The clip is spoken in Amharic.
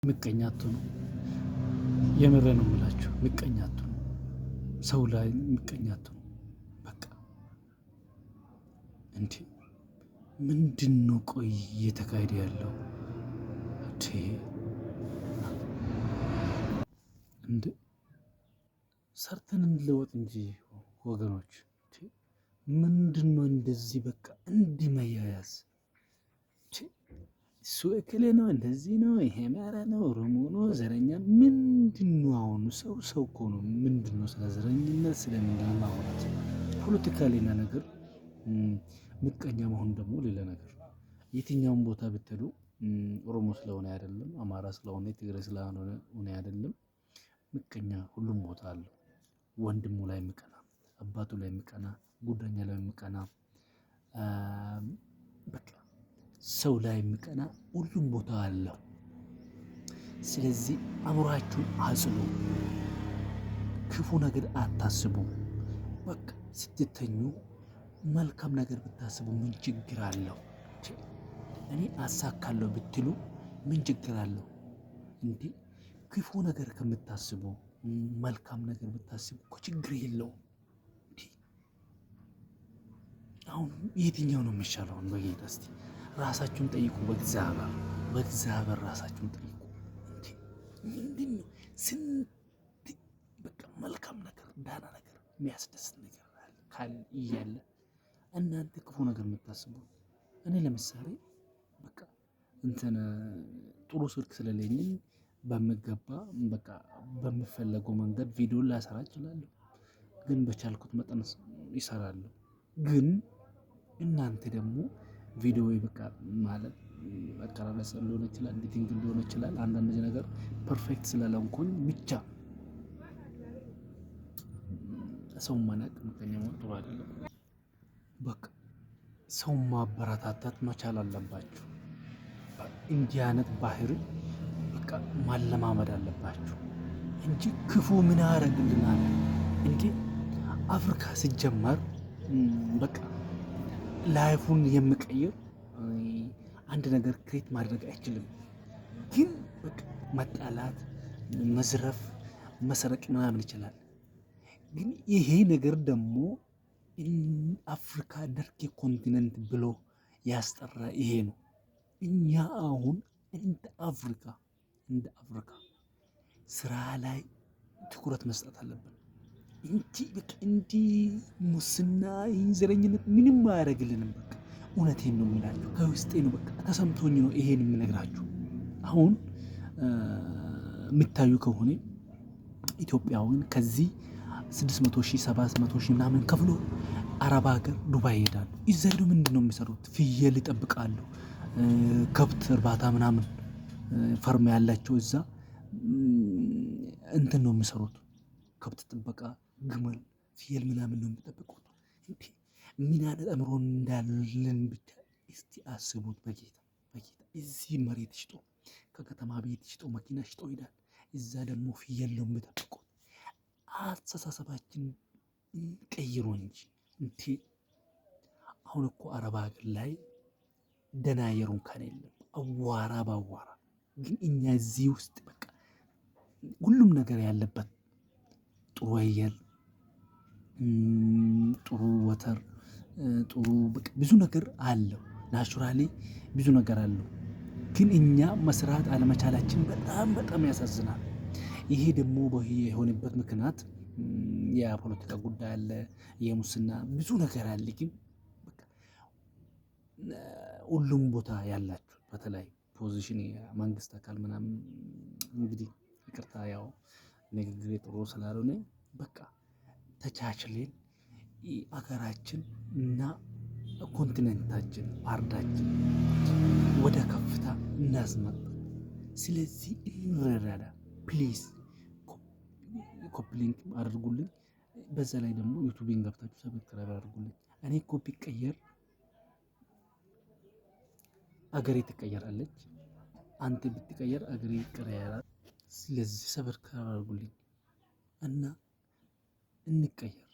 ምቀኛቱ ነው የምሬ ነው የምላችሁ። ምቀኛቱ ነው ሰው ላይ ምቀኛቱ ነው። በቃ እንዴ ምንድነው? ቆይ እየተካሄደ ያለው እንዴ ሰርተን እንለወጥ እንጂ ወገኖች። ምንድነው እንደዚህ በቃ እንዲህ መያያዝ? እሱ እክሌ ነው እንደዚህ ነው ይሄ ማራ ነው ኦሮሞ ነው ዘረኛ ምንድነው? አሁን ሰው እኮ ነው። ምንድነው ስለ ዘረኝነት ስለምንድነው ማውራት? ፖለቲካ ሌላ ነገር፣ ምቀኛ መሆን ደግሞ ሌላ ነገር። የትኛውም ቦታ ብትሉ ኦሮሞ ስለሆነ አይደለም፣ አማራ ስለሆነ፣ ትግራይ ስለሆነ አይደለም። ምቀኛ ሁሉም ቦታ አለው። ወንድሙ ላይ ምቀና፣ አባቱ ላይ ምቀና፣ ጉደኛ ላይ ምቀና፣ በቃ ሰው ላይ ምቀና ሁሉም ቦታ አለው። ስለዚህ አእምሯችሁን አጽዱ፣ ክፉ ነገር አታስቡ። በቃ ስትተኙ መልካም ነገር ብታስቡ ምን ችግር አለው? እኔ አሳካለሁ ብትሉ ምን ችግር አለው? እንዴ ክፉ ነገር ከምታስቡ መልካም ነገር ብታስቡ እኮ ችግር የለውም። አሁን የትኛው ነው የሚሻለው? በጌታ እስቲ ራሳችሁን ጠይቁ። በእግዚአብሔር ራሳችሁን ጠይቁ። ምንድነው ስንት በቃ መልካም ነገር ዳና ነገር የሚያስደስት ነገር ካል እያለ እናንተ ክፉ ነገር የምታስቡ። እኔ ለምሳሌ በቃ እንትን ጥሩ ስልክ ስለሌለኝ በሚገባ በቃ በሚፈለገው መንገድ ቪዲዮ ላሰራ እችላለሁ፣ ግን በቻልኩት መጠን ይሰራሉ። ግን እናንተ ደግሞ ቪዲዮ በቃ ማለት አቀራረጽ ሊሆን ይችላል፣ ኤዲቲንግ ሊሆን ይችላል። አንዳንድ ነገር ፐርፌክት ስላልሆንኩኝ ብቻ ሰው ማናቅ ምቀኛ መሆን ጥሩ አይደለም። በቃ ሰው ማበረታታት መቻል አለባችሁ። እንዲህ አይነት ባህሪ በቃ ማለማመድ አለባችሁ እንጂ ክፉ ምን ያደርግልናል እንዴ? አፍሪካ ሲጀመር በቃ ላይፉን የሚቀይር አንድ ነገር ክሬት ማድረግ አይችልም። ግን በቃ መጣላት፣ መዝረፍ፣ መሰረቅ ምናምን ይችላል። ግን ይሄ ነገር ደግሞ አፍሪካ ደርቄ ኮንቲነንት ብሎ ያስጠራ ይሄ ነው። እኛ አሁን እንደ አፍሪካ ስራ ላይ ትኩረት መስጠት አለብን እንጂ በቃ እንዲህ ሙስና፣ ዘረኝነት ምንም አያደርግልንም። በቃ እውነቴን ነው የምላችሁ፣ ከውስጤ ነው በቃ ተሰምቶኝ ነው ይሄን የምነግራችሁ። አሁን የምታዩ ከሆነ ኢትዮጵያውያን ከዚህ 600,000 700,000 ምናምን ከፍሎ አረብ ሀገር ዱባይ ይሄዳሉ። እዛ ሄዶ ምንድን ነው የሚሰሩት? ፍየል ይጠብቃሉ፣ ከብት እርባታ ምናምን ፈርም ያላቸው እዛ እንትን ነው የሚሰሩት። ከብት ጥበቃ፣ ግመል፣ ፍየል ምናምን ነው የሚጠብቁት። እንዴ ምን አይነት አእምሮ እንዳለን ብቻ እስቲ አስቡት። በጌታ እዚህ መሬት ሽጦ ከከተማ ቤት ሽጦ መኪና ሽጦ ይሄዳል። እዛ ደግሞ ፍየል ነው የሚጠብቁት። አስተሳሰባችን ቀይሮ እንጂ እንዴ አሁን እኮ አረብ ሀገር ላይ ደህና አየር እንኳን የለም፣ አዋራ በአዋራ። ግን እኛ እዚህ ውስጥ በቃ ሁሉም ነገር ያለበት ጥሩ አየር፣ ጥሩ ወተር፣ ጥሩ በቃ ብዙ ነገር አለው። ናቹራሊ ብዙ ነገር አለው። ግን እኛ መስራት አለመቻላችን በጣም ያሳዝናል። ይሄ ደግሞ የሆነበት ምክንያት የፖለቲካ ጉዳይ አለ፣ የሙስና ብዙ ነገር አለ። ግን በቃ ሁሉም ቦታ ያላችሁ በተለይ ፖዚሽን የመንግስት አካል ምናምን እንግዲህ ይቅርታ ያው ንግግሬ ጥሩ ስላልሆነ በቃ ተቻችለን አገራችን እና ኮንቲኔንታችን አርዳችን ወደ ከፍታ እናስመጣ። ስለዚህ እንረዳዳ ፕሊዝ። ኮፒ ሊንክ አድርጉልኝ። በዛ ላይ ደግሞ ዩቲዩብን ገብታችሁ ሰብስክራይብ አድርጉልኝ። እኔ ኮፒ ቀየር አገሬ ትቀየራለች፣ አንተ ብትቀየር አገሬ ይቀየራል። ስለዚህ ሰብስክራይብ አድርጉልኝ እና እንቀየር።